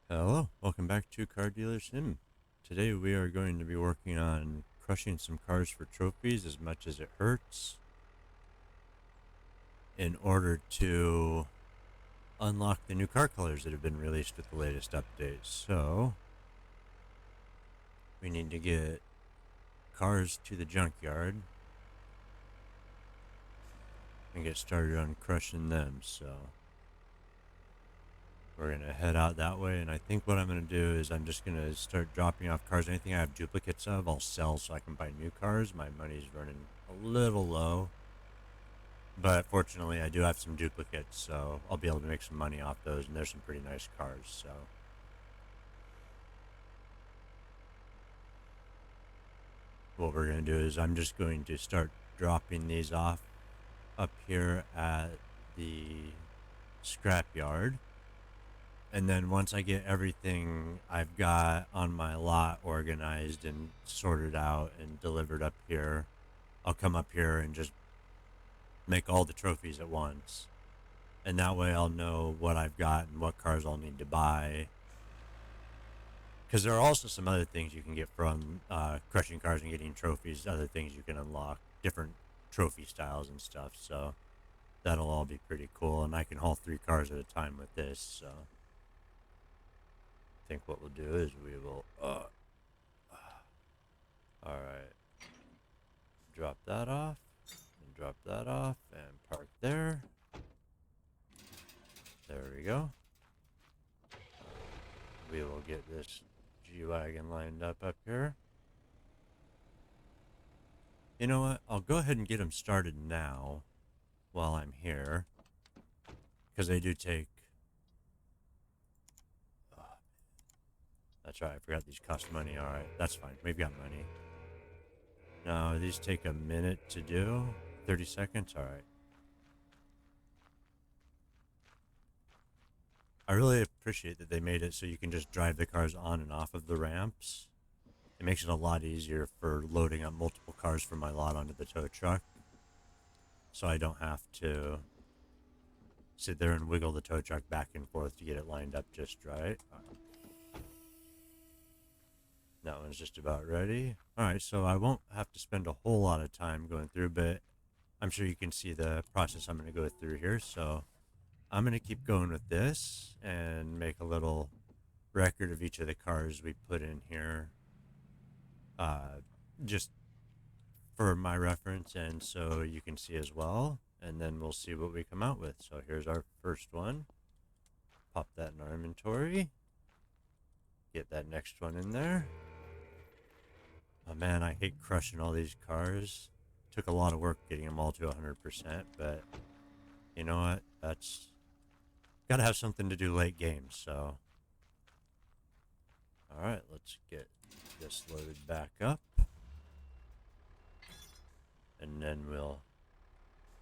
Hello, welcome back to Car Dealer Sim. Today we are going to be working on crushing some cars for trophies as much as it hurts in order to unlock the new car colors that have been released with the latest update. So we need to get cars to the junkyard and get started on crushing them. So we're going to head out that way, and I think what I'm going to do is I'm just going to start dropping off cars. Anything I have duplicates of, I'll sell so I can buy new cars. My money's running a little low, but fortunately I do have some duplicates, so I'll be able to make some money off those, and there's some pretty nice cars. So what we're going to do is I'm just going to start dropping these off up here at the scrapyard. And then once I get everything I've got on my lot organized and sorted out and delivered up here, I'll come up here and just make all the trophies at once. And that way I'll know what I've got and what cars I'll need to buy. Because there are also some other things you can get from crushing cars and getting trophies, other things you can unlock, different trophy styles and stuff. So that'll all be pretty cool. And I can haul 3 cars at a time with this, so I think what we'll do is we will alright, drop that off and drop that off and park there. There we go. We will get this G-Wagon lined up here. You know what, I'll go ahead and get them started now while I'm here, because they do take that's right, I forgot these cost money. Alright, that's fine, we've got money. No, these take a minute to do. 30 seconds? Alright. I really appreciate that they made it so you can just drive the cars on and off of the ramps. It makes it a lot easier for loading up multiple cars from my lot onto the tow truck. So I don't have to sit there and wiggle the tow truck back and forth to get it lined up just right. That one's just about ready. Alright, so I won't have to spend a whole lot of time going through, but I'm sure you can see the process I'm going to go through here. So I'm going to keep going with this and make a little record of each of the cars we put in here. Just for my reference and so you can see as well, and then we'll see what we come out with. So here's our first one. Pop that in our inventory. Get that next one in there. Oh man, I hate crushing all these cars. Took a lot of work getting them all to 100%, but you know what? That's gotta have something to do late game, so. Alright, let's get this loaded back up. And then we'll...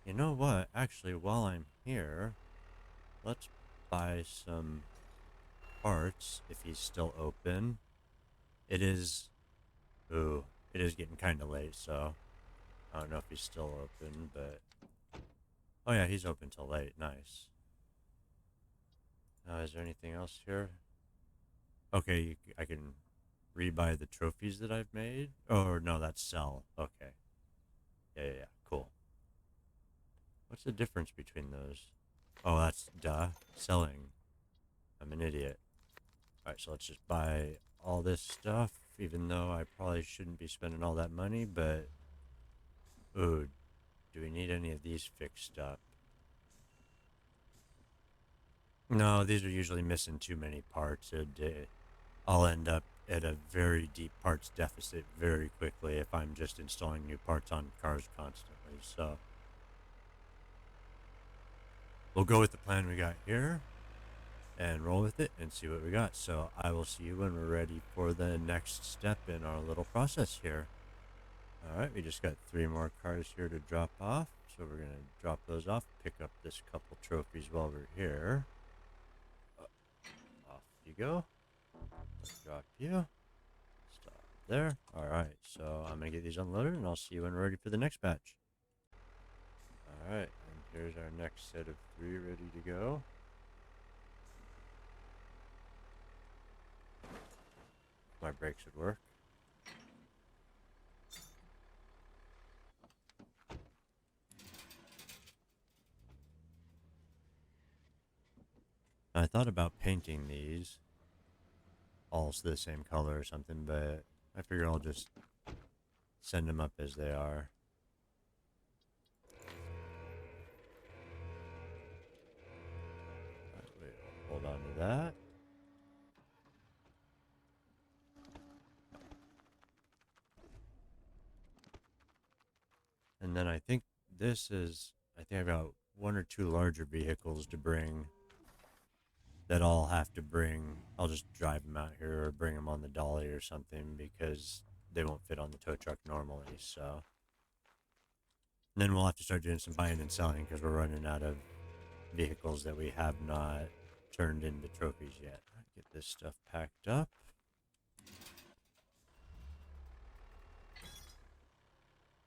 You know what? Actually, while I'm here, let's buy some parts if he's still open. It is... Ooh, it is getting kind of late, so I don't know if he's still open, but... Oh yeah, he's open till late. Nice. Is there anything else here? Okay, I can rebuy the trophies that I've made. Oh, no, that's sell. Okay. Yeah. Cool. What's the difference between those? Oh, that's duh. Selling. I'm an idiot. Alright, so let's just buy all this stuff, even though I probably shouldn't be spending all that money, but... Ooh, do we need any of these fixed up? No, these are usually missing too many parts. I'll end up at a very deep parts deficit very quickly if I'm just installing new parts on cars constantly, so... We'll go with the plan we got here and roll with it and see what we got. So I will see you when we're ready for the next step in our little process here. Alright, we just got 3 more cars here to drop off. So we're going to drop those off, pick up this couple trophies while we're here. Off you go. Drop you. Stop there. Alright, so I'm going to get these unloaded and I'll see you when we're ready for the next batch. Alright, and here's our next set of 3 ready to go. front brakes would work. I thought about painting these all the same color or something, but I figure I'll just send them up as they are. Wait, hold on to that. And then I think I think I've got one or two larger vehicles to bring that I'll have to bring. I'll just drive them out here or bring them on the dolly or something because they won't fit on the tow truck normally. So and then we'll have to start doing some buying and selling because we're running out of vehicles that we have not turned into trophies yet. Get this stuff packed up.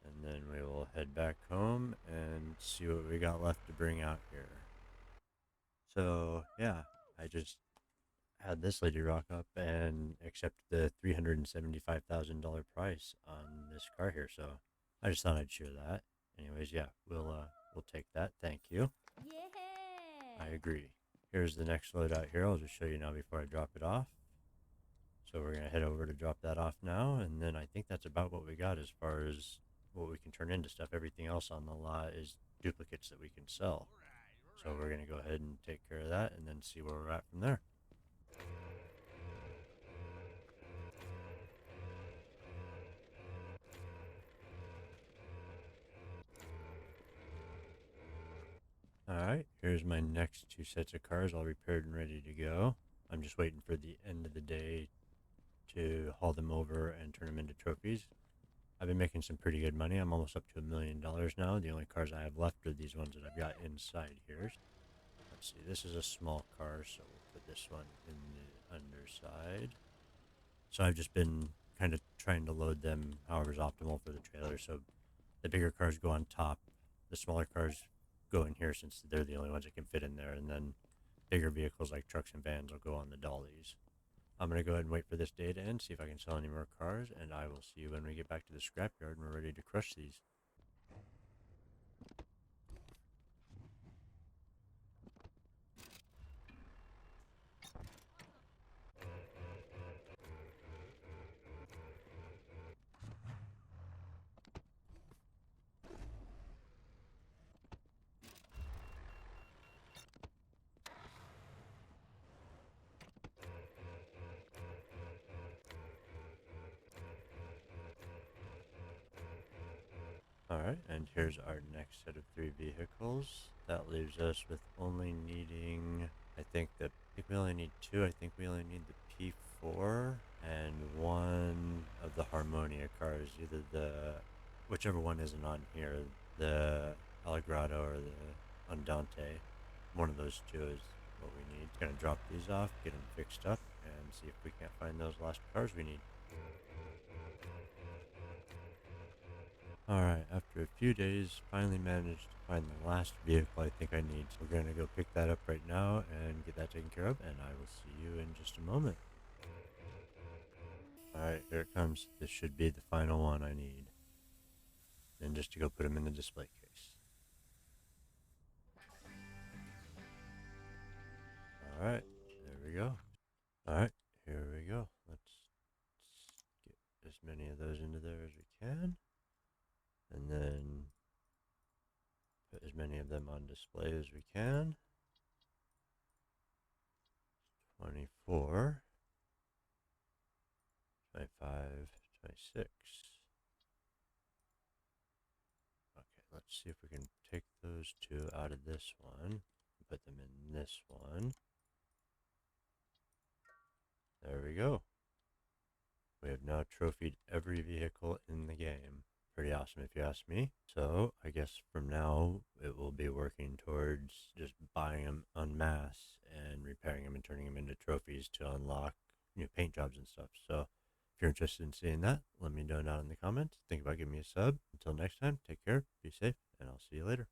And then we will head back home and see what we got left to bring out here. So, yeah, I just had this lady rock up and accept the $375,000 price on this car here. So, I just thought I'd share that. Anyways, yeah, we'll take that. Thank you. Yeah. I agree. Here's the next load out here. I'll just show you now before I drop it off. So we're going to head over to drop that off now. And then I think that's about what we got as far as what we can turn into stuff. Everything else on the lot is duplicates that we can sell. So we're going to go ahead and take care of that and then see where we're at from there. Alright, here's my next two sets of cars all repaired and ready to go. I'm just waiting for the end of the day to haul them over and turn them into trophies. I've been making some pretty good money. I'm almost up to $1 million now. The only cars I have left are these ones that I've got inside here. Let's see, this is a small car, so we'll put this one in the underside. So I've just been kind of trying to load them however is optimal for the trailer. So the bigger cars go on top, the smaller cars go in here since they're the only ones that can fit in there, and then bigger vehicles like trucks and vans will go on the dollies. I'm going to go ahead and wait for this day to end, see if I can sell any more cars, and I will see you when we get back to the scrapyard and we're ready to crush these. Alright, and here's our next set of 3 vehicles. That leaves us with only needing, I think we only need 2. I think we only need the P4 and one of the Harmonia cars, either whichever one isn't on here, the Allegrado or the Andante. One of those 2 is what we need. Gonna drop these off, get them fixed up, and see if we can't find those last cars we need. Alright, after a few days, finally managed to find the last vehicle I think I need. So we're going to go pick that up right now and get that taken care of, and I will see you in just a moment. Alright, here it comes. This should be the final one I need. Then just to go put them in the display case. Alright, there we go. Alright, here we go. Let's get as many of those into there as we can. And then put as many of them on display as we can. 24, 25, 26. Okay, let's see if we can take those 2 out of this one and put them in this one. There we go. We have now trophied every vehicle in the game. Pretty awesome if you ask me. So I guess from now it will be working towards just buying them en masse and repairing them and turning them into trophies to unlock new paint jobs and stuff. So if you're interested in seeing that, let me know down in the comments. Think about giving me a sub. Until next time, take care, be safe, and I'll see you later.